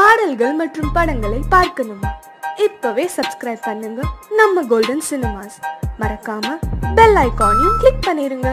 பாடல்கள் மற்றும் படங்களை பார்க்கணுமா? இப்பவே சப்ஸ்கிரைப் பண்ணுங்க நம்ம கோல்டன் சினிமாஸ். மறக்காம பெல் ஐகானையும் கிளிக் பண்ணிருங்க.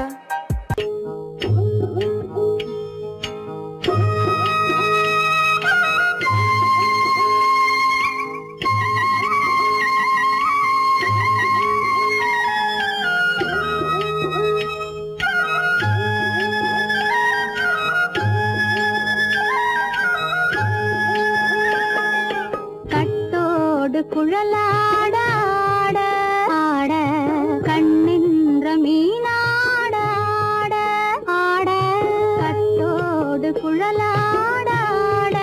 குழலாட ஆட ஆட கண்ணின்ற மீனாட ஆட ஆட கட்டோடு குழலாட ஆட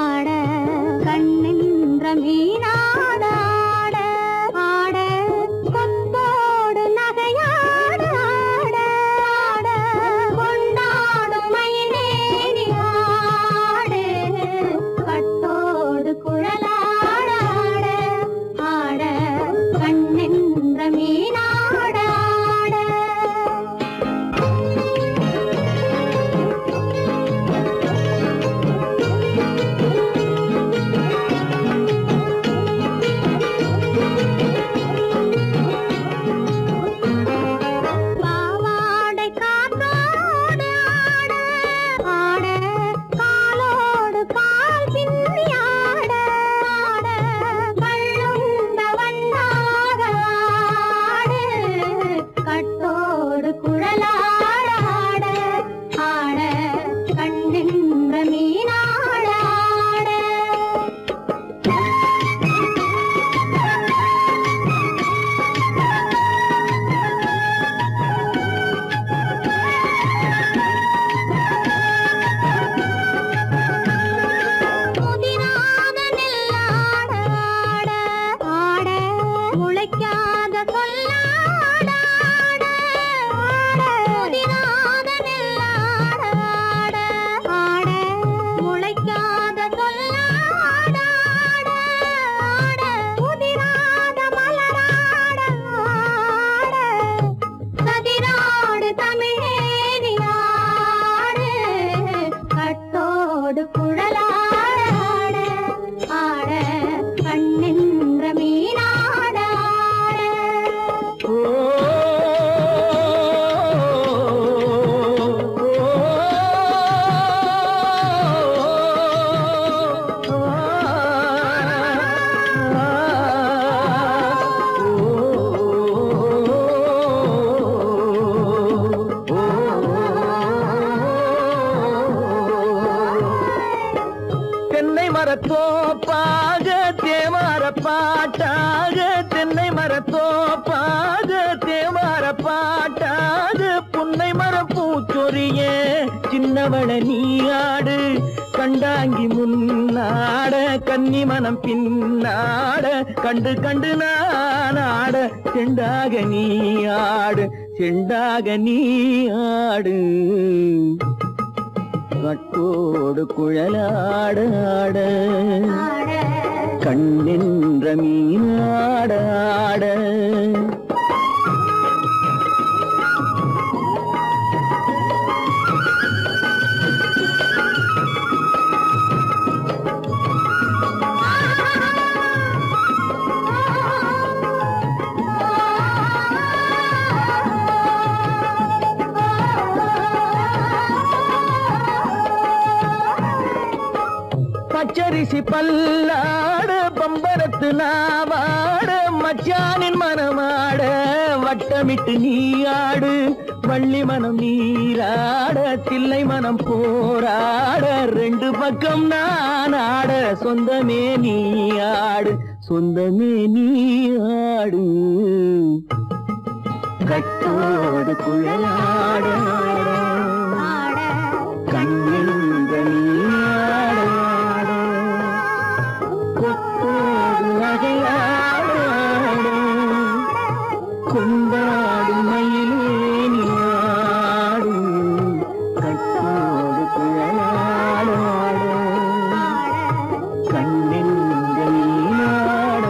ஆட கண்ணின்ற மீனாட ஆட ஆட கொம்போடு நகையாட ஆட ஆட கொண்டாடும் மயிலேறி ஆடு கட்டோடு குழலாட சின்னவள நீயாடு கண்டாங்கி முன்னாட கன்னி மனம் பின்னாட கண்டு கண்டு நானாட செண்டாக நீயாடு செண்டாக நீயாடு கட்டோடு குழலாடாட கண்ணின்ற மீனாடாட பச்சரிசி பல்லாட பம்பரத்து நாவாட மச்சானின் மனமாட வட்டமிட்டு நீயாடு வள்ளி மனம் நீராட தில்லை மனம் போராட ரெண்டு பக்கம் நான் ஆட சொந்தமே நீயாடு சொந்தமே நீயாடு கட்டோடு குழலாட கண்ணின்ற நீயாட கொண்டாடு மயிலேனி ஆடு கட்டோடு குழலாட கண்ணின்ற நீயாட.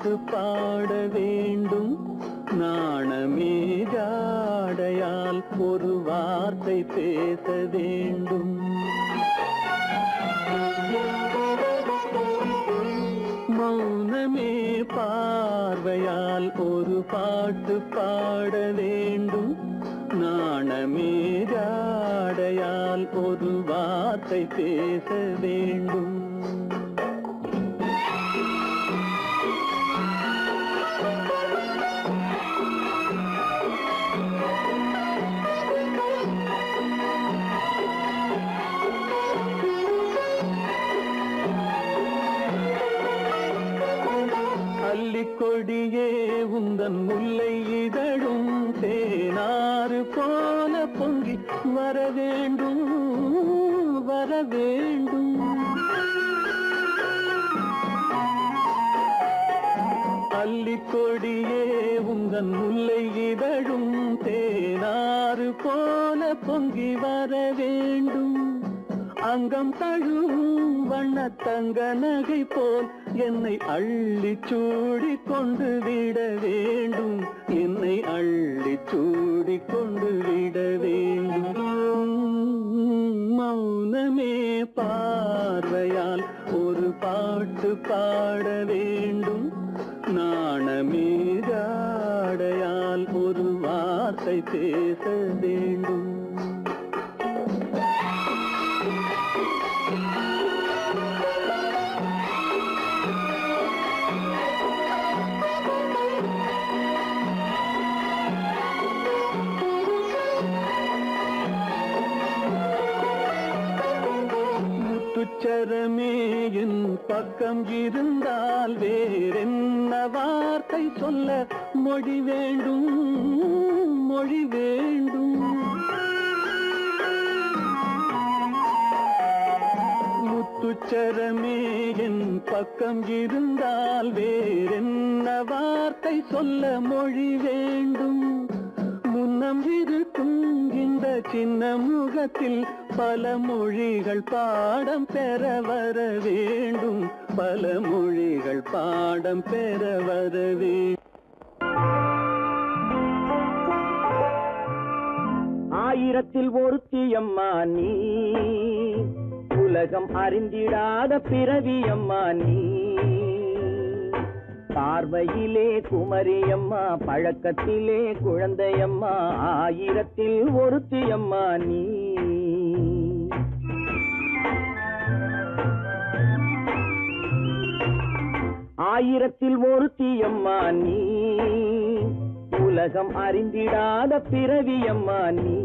பாட்டு பாட வேண்டும். நாணமே ஜாடையால் ஒரு வார்த்தை பேச வேண்டும். மௌனமே பார்வையால் ஒரு பாட்டு பாட வேண்டும். நாணமே ஜாடையால் ஒரு வார்த்தை பேச வேண்டும். கொடியே உந்தன் முல்லை இதழும் தேனாறு போல பொங்கி வர வேண்டும் வர வேண்டும். அல்லிக்கொடியே உந்தன் முல்லை இதழும் தேனாறு போல பொங்கி வர வேண்டும். அங்கம் தழுவும் வண்ணத்தங்க நகை போல் என்னை அள்ளி சூடி கொண்டு விட வேண்டும். என்னை அள்ளி சூடி கொண்டு விட வேண்டும். மௌனமே பார்வையால் ஒரு பாட்டு பாட வேண்டும். நாணமே ஜாடையால் ஒரு வார்த்தை பேச வேண்டும். முத்துச்சரமே என் பக்கம் இருந்தால் வேறென்ன வார்த்தை சொல்ல மொழி வேண்டும் மொழி வேண்டும். முத்துச்சரமே என் பக்கம் இருந்தால் வேறென்ன வார்த்தை சொல்ல மொழி வேண்டும். முன்னம் இருக்கும் இந்த சின்ன முகத்தில் பல மொழிகள் பாடம் பெற வர வேண்டும். பல மொழிகள் பாடம் பெற வர வேண்டும். ஆயிரத்தில் ஒருத்தியம்மா நீ, உலகம் அறிந்திடாத பிறவியம்மா நீ. பார்வையிலே குமரியம்மா, பழக்கத்திலே குழந்தையம்மா, ஆயிரத்தில் ஒருத்தியம்மா நீ. ஆயிரத்தில் ஒருத்தியம்மா நீ, உலகம் அறிந்திடாத பிறவியம்மா நீ.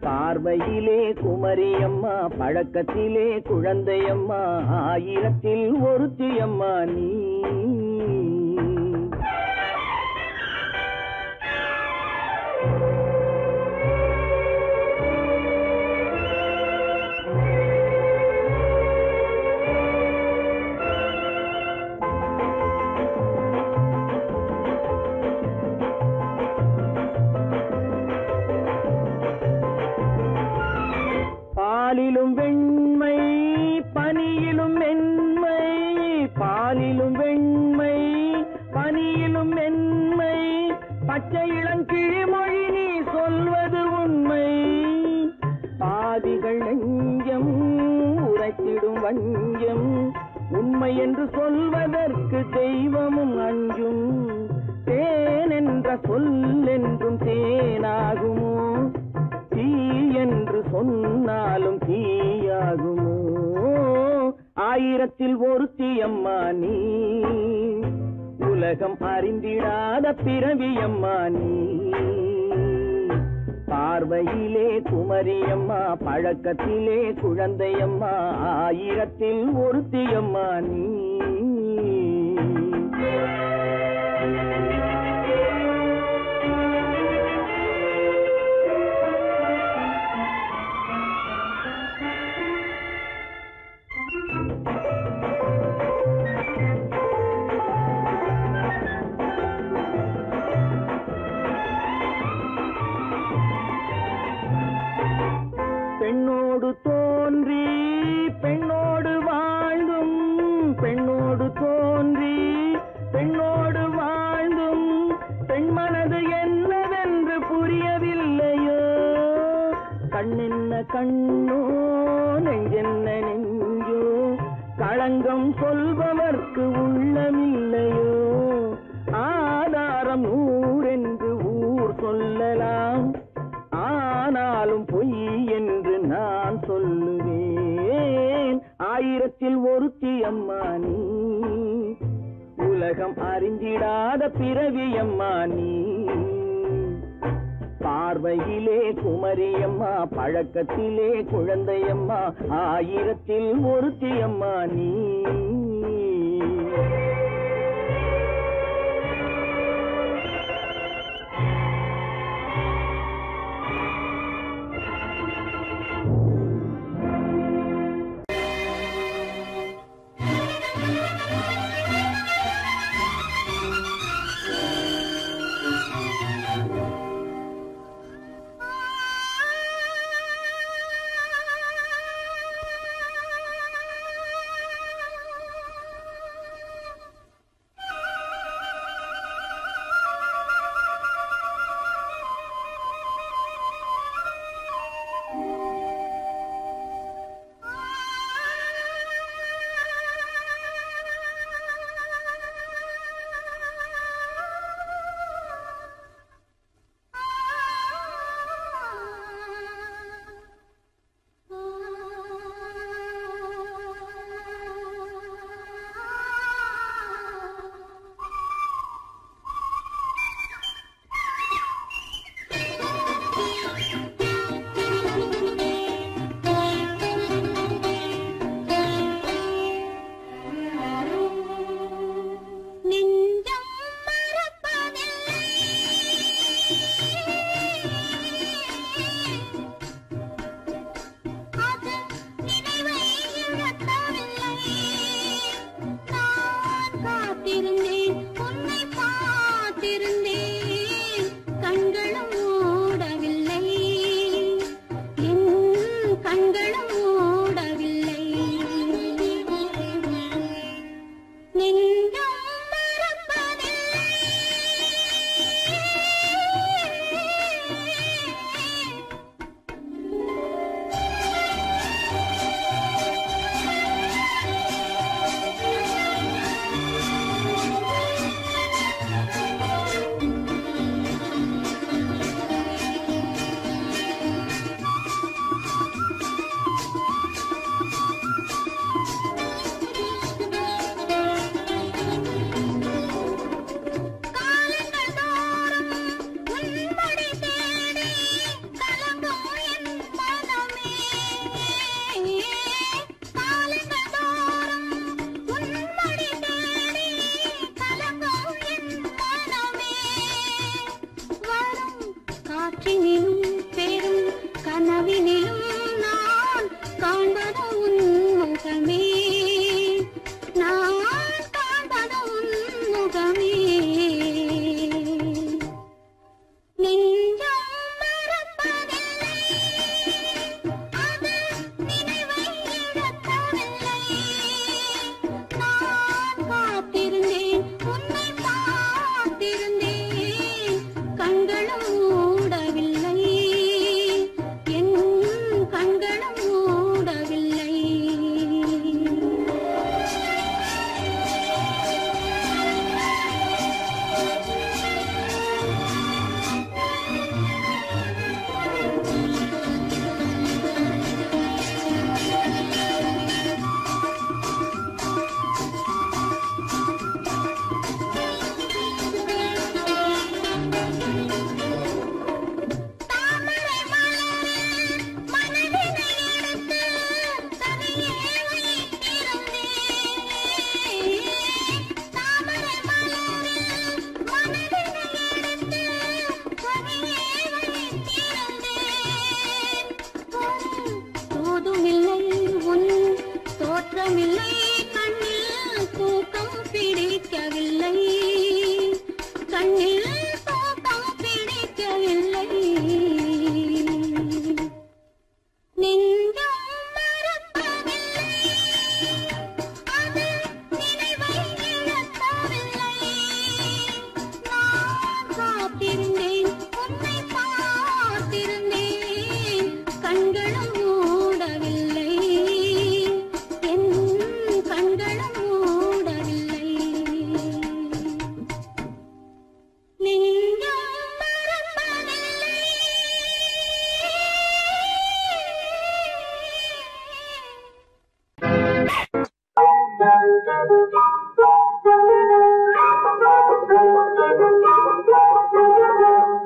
பார்வையிலே குமரியம்மா, பழக்கத்திலே குழந்தையம்மா, ஆயிரத்தில் ஒருத்தியம்மா நீ. பாலிலும் வெண்மை பனியிலும் மென்மை, பாலிலும் வெண்மை பனியிலும் மென்மை, பச்சை இளங்கிழிமொழி நீ சொல்வது உண்மை. பாதிகள் நெஞ்சம் உரைத்திடும் வஞ்சம், உண்மை என்று சொல்வதற்கு தெய்வமும் அஞ்சும். தேன் என்ற சொல் என்றும் தேனாகுமோ, தீ என்று சொன்னாலும் தீயாகுமோ. ஆயிரத்தில் ஒருத்தியம்மா நீ, உலகம் அறிந்திடாத பிறவியம்மா நீ. பார்வையிலே குமரியம்மா, பழக்கத்திலே குழந்தையம்மா, ஆயிரத்தில் ஒருத்தியம்மா நீ. பெண்ணோடு தோன்றி பெண்ணோடு வாழ்ந்தும், பெண்ணோடு தோன்றி கண்ணோ நெஞ்சென்ன நெஞ்சோ களங்கம் சொல்பவர்க்கு உள்ளமில்லையோ ஆதாரம் நூறென்று ஊர் சொல்லலாம் ஆனாலும் பொய் என்று நான் சொல்லுவேன் ஆயிரத்தில் ஒருத்தி அம்மா நீ உலகம் அறிந்திடாத பிறவி அம்மா நீ பார்வையிலே குமரியம்மா பழக்கத்திலே குழந்தையம்மா ஆயிரத்தில் ஒருத்தி அம்மா நீ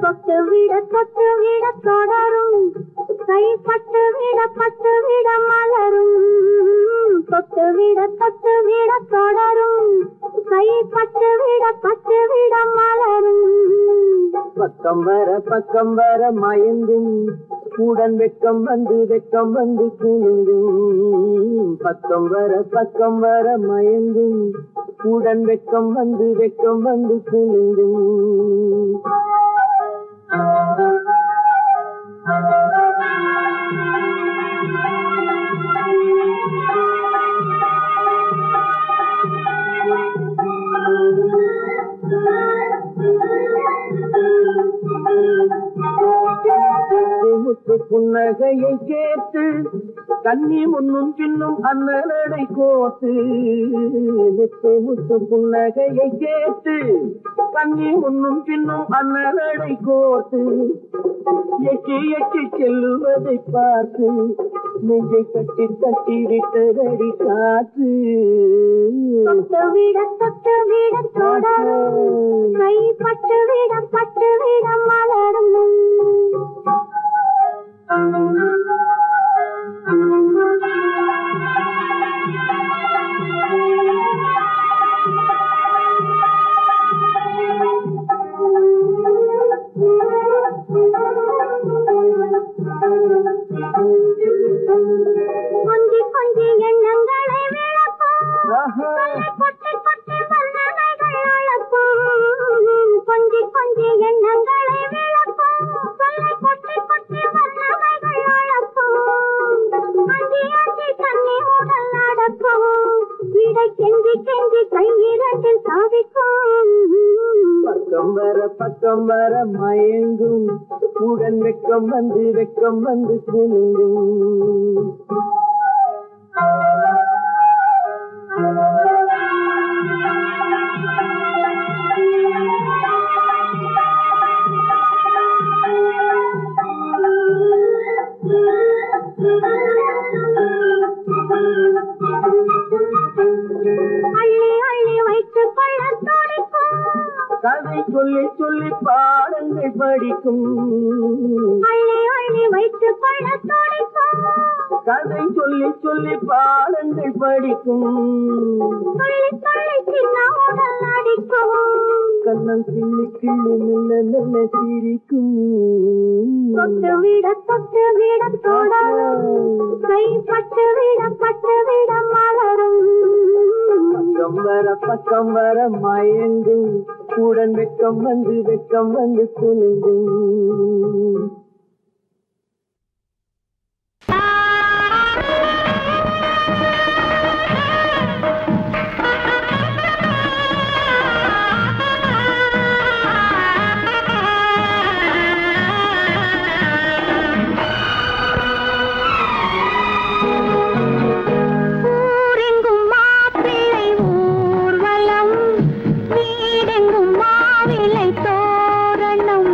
தொட்டு விட தொடரும் கைப்பட்டு விட மலரும் தொட்டு விட தொடரும் கைப்பட்டு விட மலரும் பக்கம் வர மயங்கும் உடன் வெக்கம் வந்து குலுங்கும் பக்கம் வர மயங்கும் உடன் வெக்கம் வந்து குலுங்கும் புன்னகையை கேட்டு கண்ணி முன்னும் பின்னும் அண்ணனடை கோத்து முத்து புன்னகையை கேட்டு கண்ணி முன்னும் பின்னும் அண்ணனடை கோத்து எட்டி செல்லுவதை பார்த்து நெஞ்சை கட்டி விட்டதடி காத்து தொட்டு விட தொடரும் கைப்பட்டு விட மலரும் கொஞ்சி எண்ணங்களை விளக்கும் கொட்டி வண்ணனைகள் அழக்கும் கொஞ்சி எண்ணங்களை விளக்கும் கொட்டி வண்ணனைகள் அழக்கும் அஞ்சி தண்ணி உடல் நடக்கும் இடை கெஞ்சி கையிரண்டில் சாதிக்கும் பக்கம் வர மயங்கும் உடன் வெக்கம் வந்து குலுங்கும் அள்ளி வைத்துக் கொள்ள துடிக்கும் கதை சொல்லி பாடங்கள் படிக்கும் அள்ளி வைத்துக் கொள்ள துடிக்கும் கதை சொல்லி பாடங்கள் படிக்கும் சொல்லி சின்ன உடல் அடிக்கும் கண்ணம் கிள்ளி சிரிக்கும் தொட்டு விட தொடரும் கைப்பட்டு விட மலரும் பக்கம் வர மயங்கும் உடன் வெக்கம் வந்து குலுங்கும் வீடெங்கும் மாவிலை தோரணம்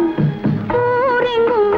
ஊரெங்கும்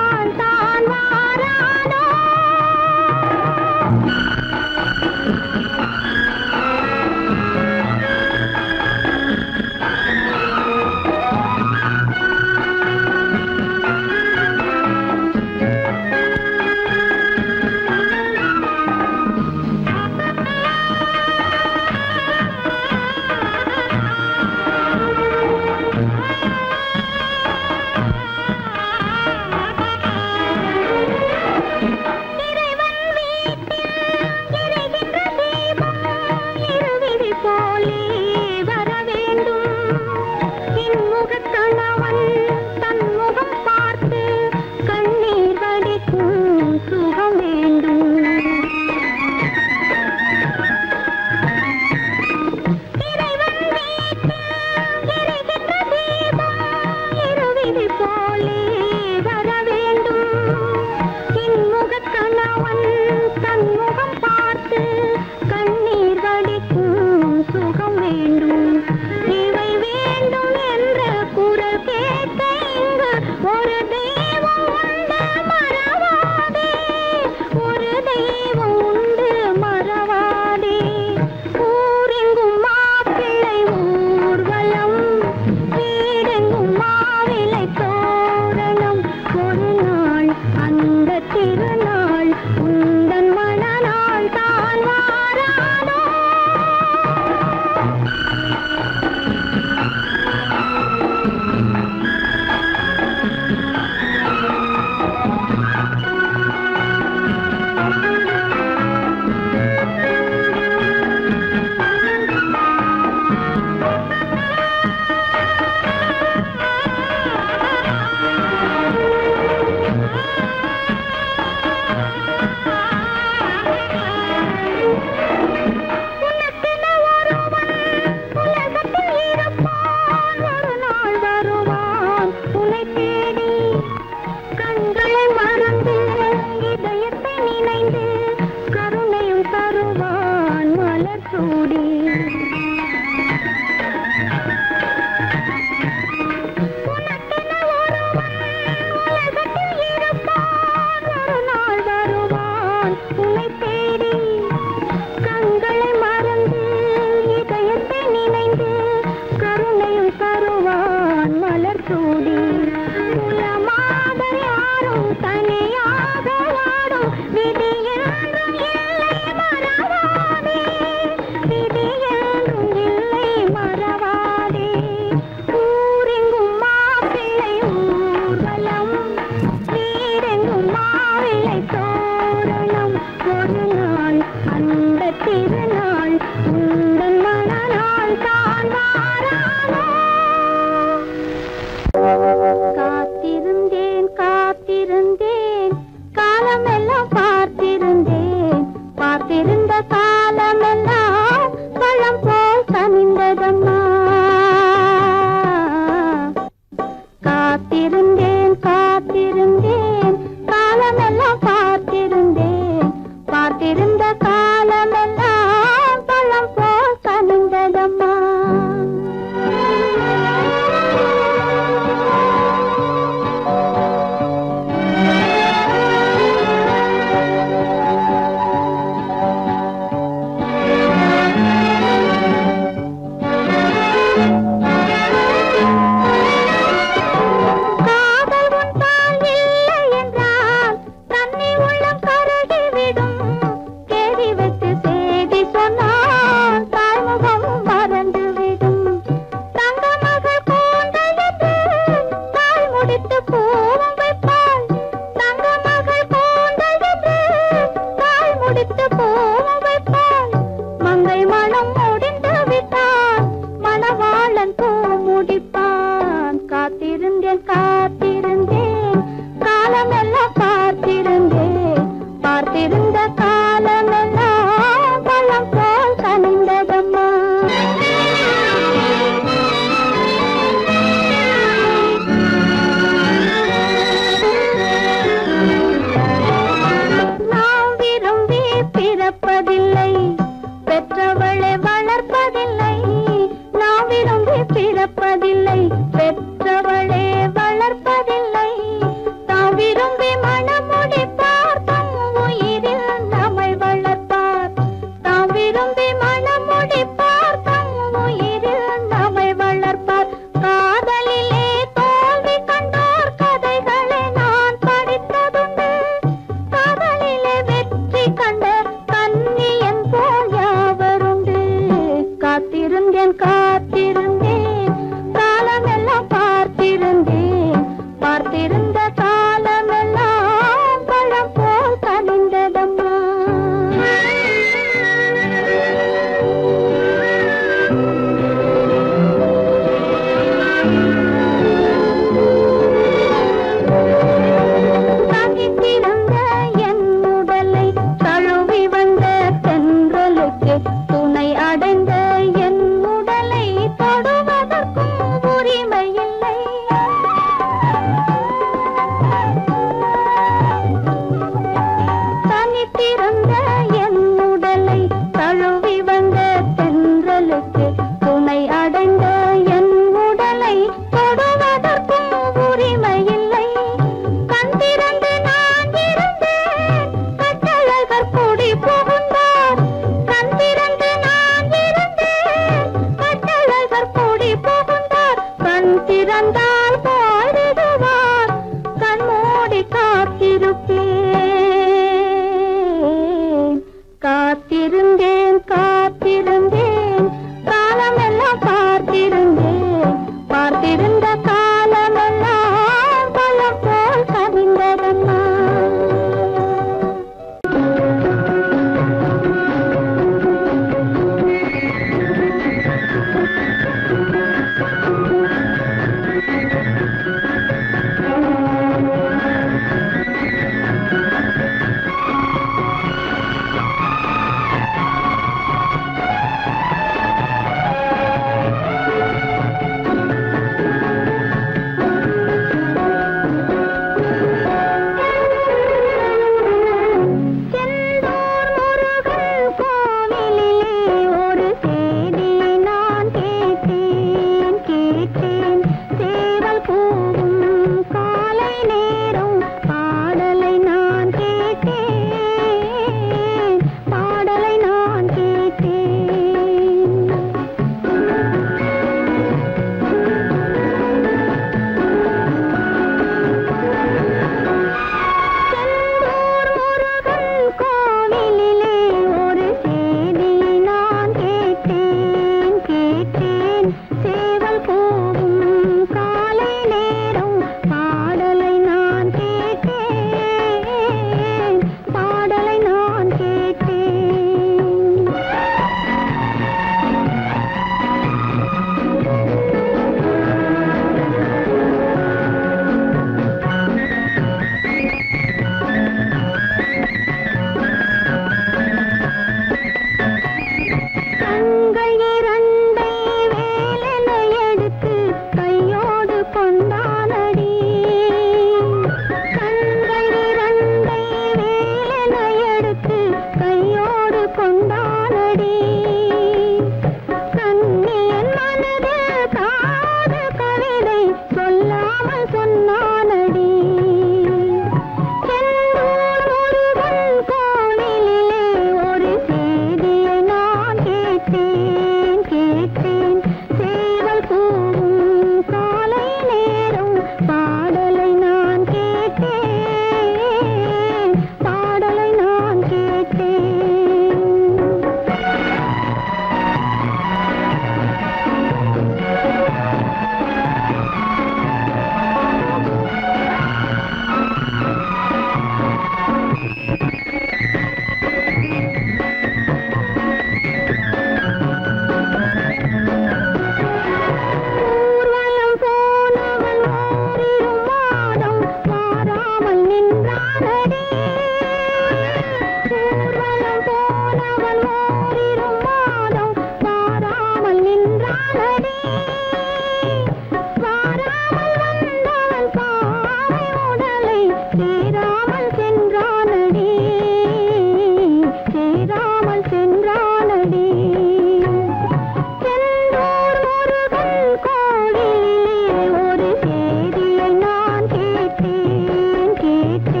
கேட்டேன்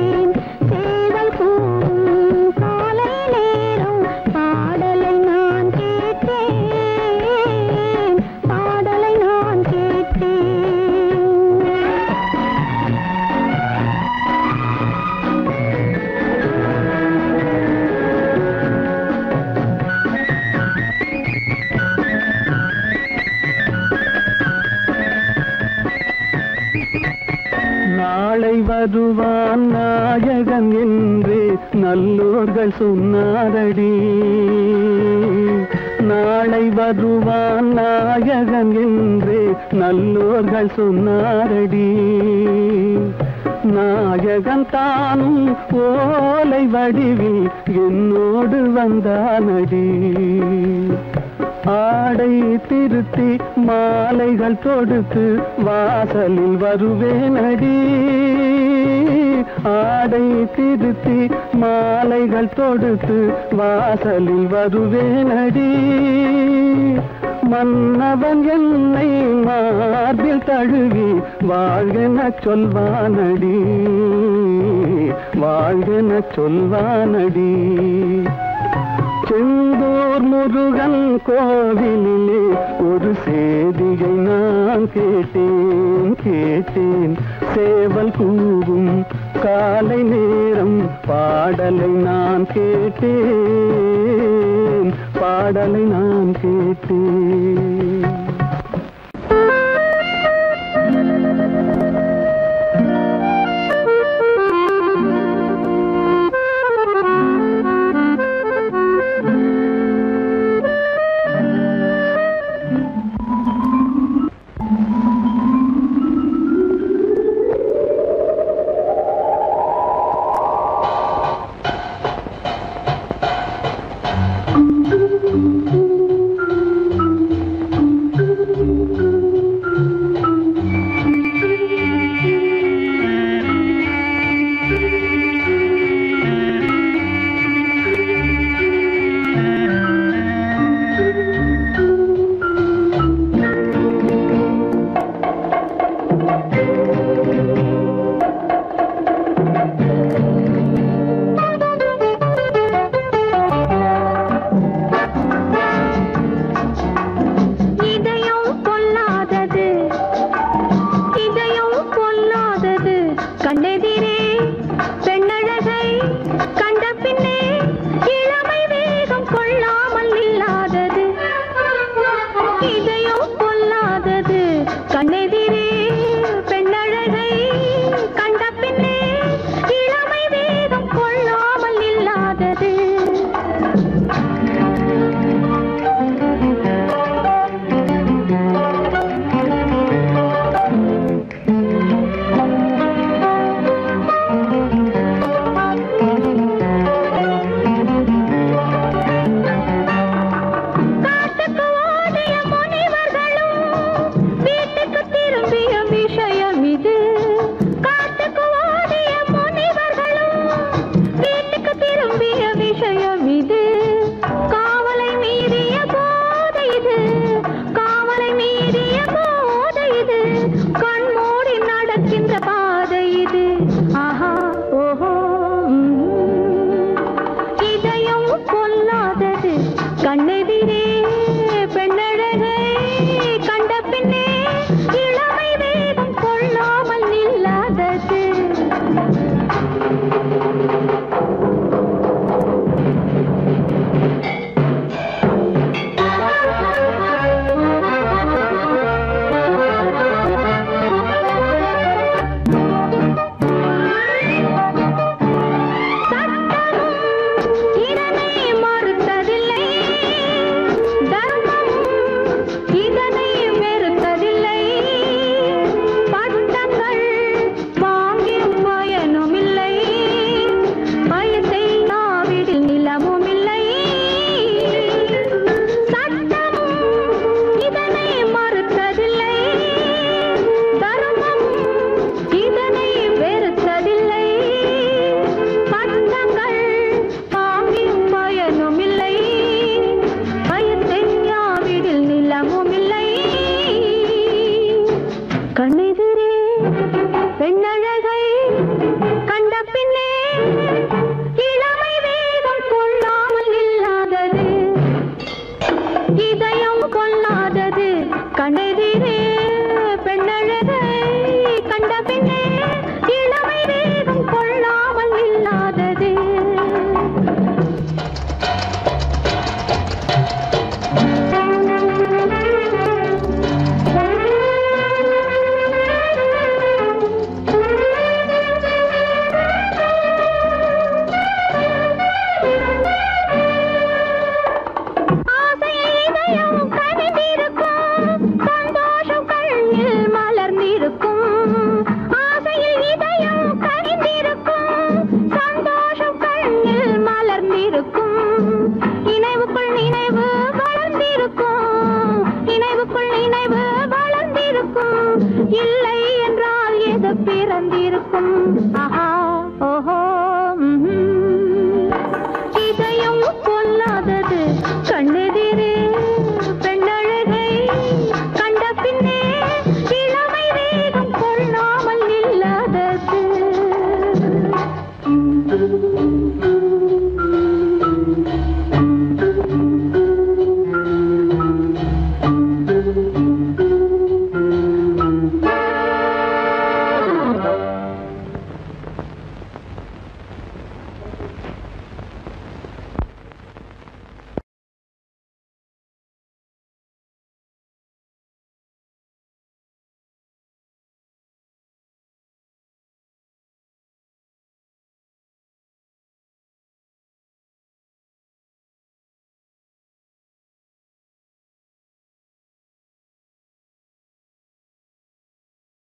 வருவான் நாயகன் என்று நல்லோர்கள் சொன்னாரடி. நாளை வருவான் நாயகன் என்று நல்லோர்கள் சொன்னாரடி. நாயகன் தானும் ஓலை வடிவில் என்னோடு வந்தானடி. ஆடை திருத்தி மாலைகள் தொடுத்து வாசலில் வருவேனடி. ஆடை திருத்தி மாலைகள் தொடுத்து வாசலில் வருவேனடி. மன்னவன் என்னை மார்பில் தழுவி வாழ்கென சொல்வானடி. வாழ்கென சொல்வானடி. செந்தூர் முருகன் கோவிலிலே ஒரு செய்தியை நான் கேட்டேன். சேவல் கூவும் காலை நேரம் பாடலை நான் கேட்டேன். பாடலை நான் கேட்டேன்.